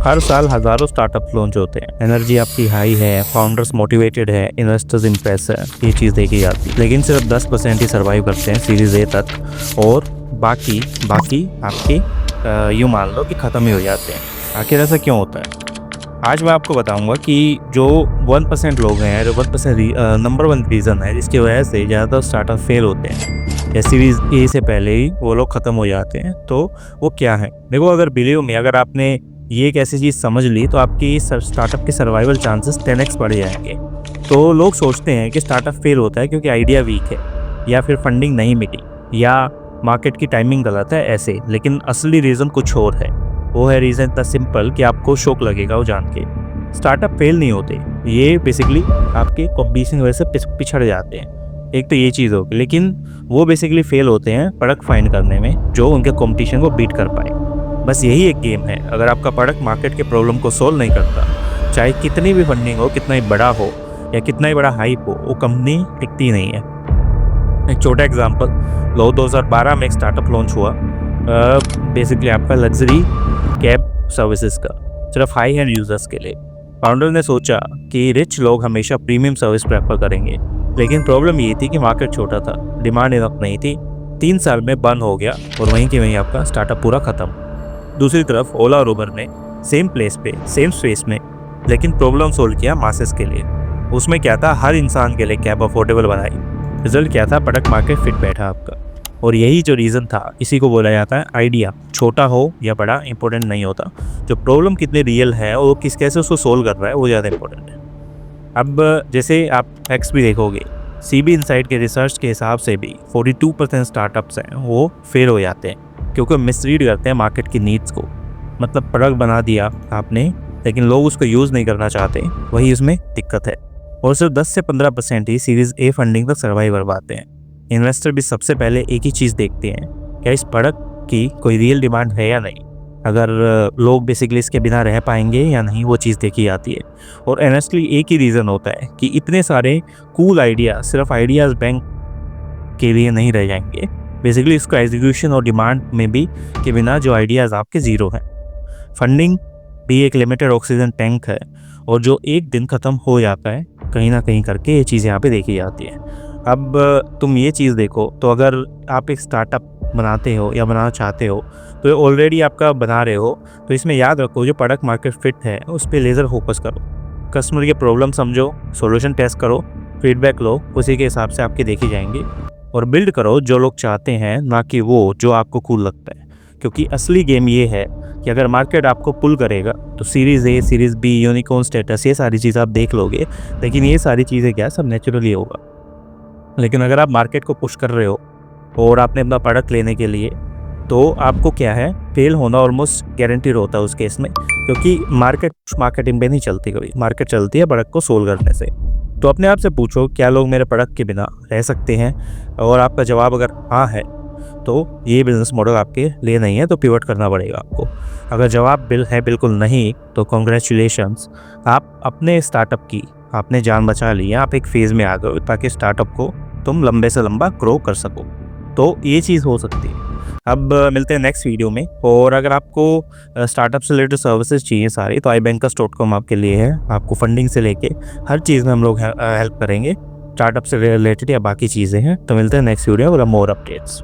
हर साल हज़ारों startup launch होते हैं, एनर्जी आपकी हाई है, फाउंडर्स मोटिवेटेड है, इन्वेस्टर्स इम्प्रेस है, ये चीज़ देखी जाती है। लेकिन सिर्फ 10% ही सर्वाइव करते हैं सीरीज ए तक, और बाकी बाकी आपके यूँ मान लो कि ख़त्म ही हो जाते हैं। आखिर ऐसा क्यों होता है? आज मैं आपको बताऊंगा कि जो 1% लोग हैं, जो 1% नंबर 1 रीज़न है जिसकी वजह से ज़्यादातर स्टार्टअप फेल होते हैं या सीरीज़ ए से पहले ही वो लोग ख़त्म हो जाते हैं, तो वो क्या है? देखो, अगर बिलीव में अगर आपने ये एक ऐसी चीज़ समझ ली तो आपकी स्टार्टअप के सर्वाइवल चांसेस 10x बढ़ जाएंगे। तो लोग सोचते हैं कि स्टार्टअप फेल होता है क्योंकि आइडिया वीक है, या फिर फंडिंग नहीं मिली, या मार्केट की टाइमिंग गलत है, ऐसे। लेकिन असली रीज़न कुछ और है। वो है रीज़न इतना सिंपल कि आपको शौक लगेगा वो जान के। स्टार्टअप फेल नहीं होते, ये बेसिकली आपके कॉम्पिटिशन की वजह से पिछड़ जाते हैं। एक तो ये चीज़ होगी, लेकिन वो बेसिकली फेल होते हैं प्रोडक्ट फाइंड करने में जो उनके कॉम्पिटिशन को बीट कर पाए। बस यही एक गेम है। अगर आपका प्रोडक्ट मार्केट के प्रॉब्लम को सोल्व नहीं करता, चाहे कितनी भी फंडिंग हो, कितना ही बड़ा हो या कितना ही बड़ा हाइप हो, वो कंपनी टिकती नहीं है। एक छोटा एग्जांपल लो, 2012 में एक स्टार्टअप लॉन्च हुआ, बेसिकली आपका लग्जरी कैब सर्विसेज का, सिर्फ हाई एंड यूजर्स के लिए। फाउंडर ने सोचा कि रिच लोग हमेशा प्रीमियम सर्विस प्रेफर करेंगे, लेकिन प्रॉब्लम ये थी कि मार्केट छोटा था, डिमांड इनफ नहीं थी। 3 साल में बंद हो गया और वहीं के वहीं आपका स्टार्टअप पूरा ख़त्म। दूसरी तरफ ओला और उबर ने सेम प्लेस पे, सेम स्पेस में, लेकिन प्रॉब्लम सोल्व किया मासेस के लिए। उसमें क्या था? हर इंसान के लिए कैब अफोर्डेबल बनाई। रिजल्ट क्या था? प्रोडक्ट मार्केट फिट बैठा आपका। और यही जो रीज़न था, इसी को बोला जाता है आइडिया। छोटा हो या बड़ा इंपॉर्टेंट नहीं होता, जो प्रॉब्लम कितनी रियल है और किस कैसे उसको सोल्व कर रहा है वो ज़्यादा इंपॉर्टेंट है। अब जैसे आप फैक्ट्स भी देखोगे, सीबी इनसाइट के रिसर्च के हिसाब से भी 42% स्टार्टअप्स हैं वो फेल हो जाते हैं क्योंकि मिसरीड करते हैं मार्केट की नीड्स को। मतलब प्रोडक्ट बना दिया आपने, लेकिन लोग उसको यूज़ नहीं करना चाहते, वही उसमें दिक्कत है। और सिर्फ 10 से 15% ही सीरीज़ ए फंडिंग तक सर्वाइव कर पाते हैं। इन्वेस्टर भी सबसे पहले एक ही चीज़ देखते हैं, क्या इस प्रोडक्ट की कोई रियल डिमांड है या नहीं, अगर लोग बेसिकली इसके बिना रह पाएंगे या नहीं, वो चीज़ देखी जाती है। और ऑनेस्टली एक ही रीज़न होता है कि इतने सारे कूल आइडिया सिर्फ आइडियाज़ बैंक के लिए नहीं रह जाएंगे, बेसिकली इसका एग्जीक्यूशन और डिमांड में भी के बिना जो आइडियाज़ आपके ज़ीरो हैं। फंडिंग भी एक लिमिटेड ऑक्सीजन टैंक है, और जो एक दिन ख़त्म हो जाता है कहीं ना कहीं करके, ये चीज़ यहाँ पे देखी जाती है। अब तुम ये चीज़ देखो, तो अगर आप एक स्टार्टअप बनाते हो या बनाना चाहते हो, तो ऑलरेडी आपका बना रहे हो, तो इसमें याद रखो जो प्रोडक्ट मार्केट फिट है उस पर लेज़र फोकस करो। कस्टमर के प्रॉब्लम समझो, सॉल्यूशन टेस्ट करो, फीडबैक लो, उसी के हिसाब से आपके देखे जाएंगे। और बिल्ड करो जो लोग चाहते हैं, ना कि वो जो आपको कूल लगता है। क्योंकि असली गेम ये है कि अगर मार्केट आपको पुल करेगा तो series A, series B, unicorn status, ये सारी चीज़ आप देख लोगे, लेकिन ये सारी चीज़ें क्या सब नेचुरली होगा। लेकिन अगर आप मार्केट को पुश कर रहे हो और आपने अपना प्रोडक्ट लेने के लिए, तो आपको क्या है, फेल होना ऑलमोस्ट गारंटीड होता है उस केस में, क्योंकि मार्केटिंग पे नहीं चलती, कभी मार्केट चलती है प्रोडक्ट को सोल्व करने से। तो अपने आप से पूछो, क्या लोग मेरे प्रोडक्ट के बिना रह सकते हैं? और आपका जवाब अगर हाँ है, तो ये बिज़नेस मॉडल आपके लिए नहीं है, तो पिवट करना पड़ेगा आपको। अगर जवाब बिल्कुल नहीं, तो कॉन्ग्रेचुलेशंस, आप अपने स्टार्टअप की आपने जान बचा ली है। आप एक फेज़ में आ गए ताकि स्टार्टअप को तुम लंबे से लंबा ग्रो कर सको। तो ये चीज़ हो सकती है। अब मिलते हैं नेक्स्ट वीडियो में। और अगर आपको स्टार्टअप से रिलेटेड सर्विसेज चाहिए सारी, तो ibankers.com आपके लिए है। आपको फंडिंग से लेके हर चीज़ में हम लोग हेल्प करेंगे, स्टार्टअप से रिलेटेड या बाकी चीज़ें हैं। तो मिलते हैं नेक्स्ट वीडियो और मोर अपडेट्स।